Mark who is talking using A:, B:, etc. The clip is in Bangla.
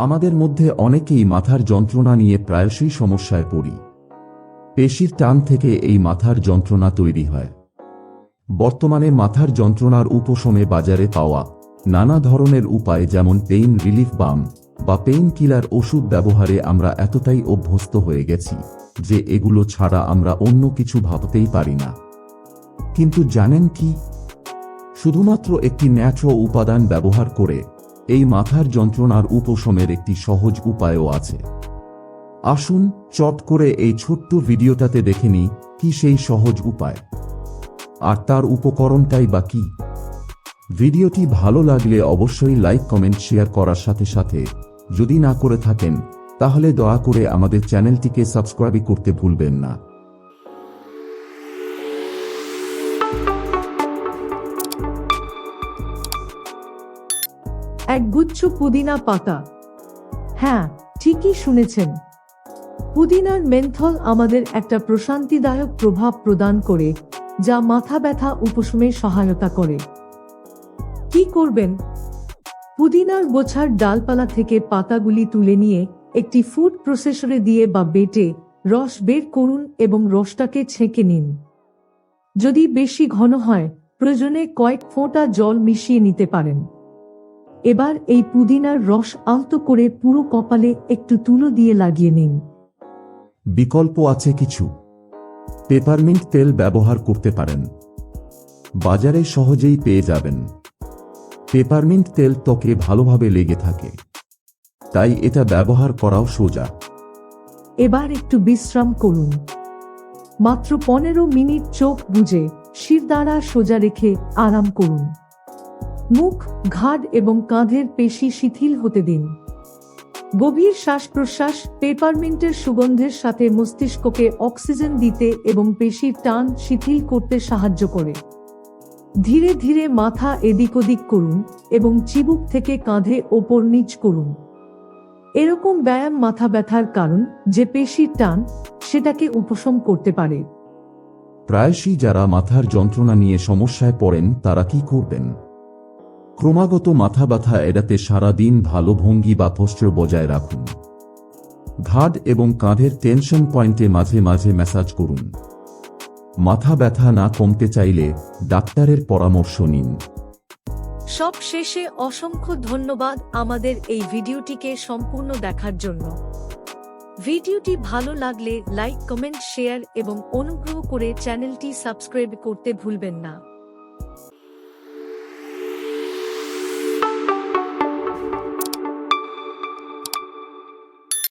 A: আমাদের মধ্যে অনেকেই মাথার যন্ত্রণা নিয়ে প্রায়শই সমস্যায় পড়ি। পেশির টান থেকে এই মাথার যন্ত্রণা তৈরি হয়। বর্তমানে মাথার যন্ত্রণার উপশমে বাজারে পাওয়া নানা ধরনের উপায়, যেমন পেইন রিলিফ বাম বা পেইন কিলার ওষুধ ব্যবহারে আমরা এতটাই অভ্যস্ত হয়ে গেছি যে এগুলো ছাড়া আমরা অন্য কিছু ভাবতেই পারি না। কিন্তু জানেন কি, শুধুমাত্র একটি ন্যাচারাল উপাদান ব্যবহার করে এই মাথার যন্ত্রণার উপশমের একটি সহজ উপায়ও আছে। আসুন চট করে এই ছোট্ট ভিডিওটাতে দেখে নিই কি সেই সহজ উপায়, আর তার উপকরণটাই বা কি। ভিডিওটি ভালো লাগলে অবশ্যই লাইক, কমেন্ট, শেয়ার করার সাথে সাথে যদি না করে থাকেন তাহলে দয়া করে আমাদের চ্যানেলটিকে সাবস্ক্রাইব করতে ভুলবেন না।
B: একগুচ্ছ পুদিনা পাতা। হ্যাঁ, ঠিকই শুনেছেন। পুদিনার মেন্থল আমাদের একটা প্রশান্তিদায়ক প্রভাব প্রদান করে, যা মাথা ব্যথা উপশমে সহায়তা করে। কি করবেন? পুদিনার গোছার ডালপালা থেকে পাতাগুলি তুলে নিয়ে একটি ফুড প্রসেসরে দিয়ে বা বেটে রস বের করুন এবং রসটাকে ছেঁকে নিন। যদি বেশি ঘন হয়, প্রয়োজনে কয়েক ফোঁটা জল মিশিয়ে নিতে পারেন। এবার এই পুদিনার রস আলতো করে পুরো কপালে একটু তুলো দিয়ে লাগিয়ে নিন।
A: বিকল্প আছে কিছু। পেপারমিন্ট তেল ব্যবহার করতে পারেন, বাজারে সহজেই পেয়ে যাবেন। পেপারমিন্ট তেল ত্বকে ভালোভাবে লেগে থাকে, তাই এটা ব্যবহার করাও সোজা।
B: এবার একটু বিশ্রাম করুন। মাত্র 15 মিনিট চোখ বুজে শিরদাঁড়া সোজা রেখে আরাম করুন। মুখ, ঘাড় এবং কাঁধের পেশি শিথিল হতে দিন। গভীর শ্বাস প্রশ্বাস পেপারমিন্টের সুগন্ধের সাথে মস্তিষ্ককে অক্সিজেন দিতে এবং পেশির টান শিথিল করতে সাহায্য করে। ধীরে ধীরে মাথা এদিক ওদিক করুন এবং চিবুক থেকে কাঁধে ওপর নিচ করুন। এরকম ব্যায়াম মাথা ব্যথার কারণ যে পেশির টান, সেটাকে উপশম করতে পারে।
A: প্রায়শই যারা মাথার যন্ত্রণা নিয়ে সমস্যায় পড়েন তারা কি করবেন? ক্রমাগত মাথা ব্যথা এড়াতে সারা দিন ভালো ভঙ্গি বা পোস্টার বজায় রাখুন। ঘাড় এবং কাঁধের টেনশন পয়েন্টে মাঝে মাঝে ম্যাসাজ করুন। মাথা ব্যথা না কমতে চাইলে ডাক্তারের পরামর্শ নিন।
B: সব শেষে অসংখ্য ধন্যবাদ আমাদের এই ভিডিওটিকে সম্পূর্ণ দেখার জন্য। ভিডিওটি ভালো লাগলে লাইক, কমেন্ট, শেয়ার এবং অনুগ্রহ করে চ্যানেলটি সাবস্ক্রাইব করতে ভুলবেন না।